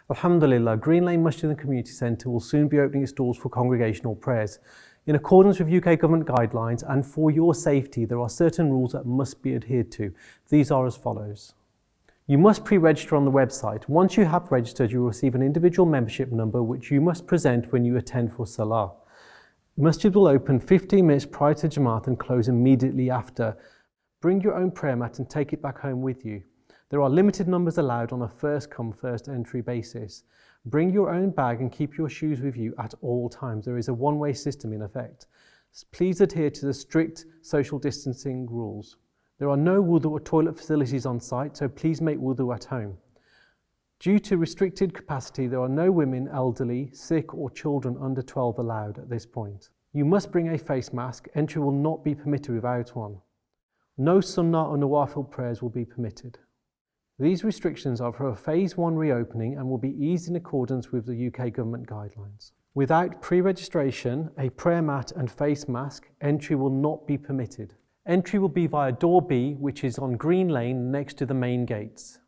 Alhamdulillah, Green Lane Masjid and Community Centre will soon be opening its doors for congregational prayers. In accordance with UK government guidelines and for your safety, there are certain rules that must be adhered to. These are as follows. You must pre-register on the website. Once you have registered, you will receive an individual membership number which you must present when you attend for Salah. Masjid will open 15 minutes prior to Jamaat and close immediately after. Bring your own prayer mat and take it back home with you. There are limited numbers allowed on a first come, first entry basis. Bring your own bag and keep your shoes with you at all times. There is a one-way system in effect. Please adhere to the strict social distancing rules. There are no wudu or toilet facilities on site, so please make wudu at home. Due to restricted capacity, there are no women, elderly, sick or children under 12 allowed at this point. You must bring a face mask. Entry will not be permitted without one. No sunnah or nawafil prayers will be permitted. These restrictions are for a Phase 1 reopening and will be eased in accordance with the UK government guidelines. Without pre-registration, a prayer mat and face mask, entry will not be permitted. Entry will be via door B, which is on Green Lane next to the main gates.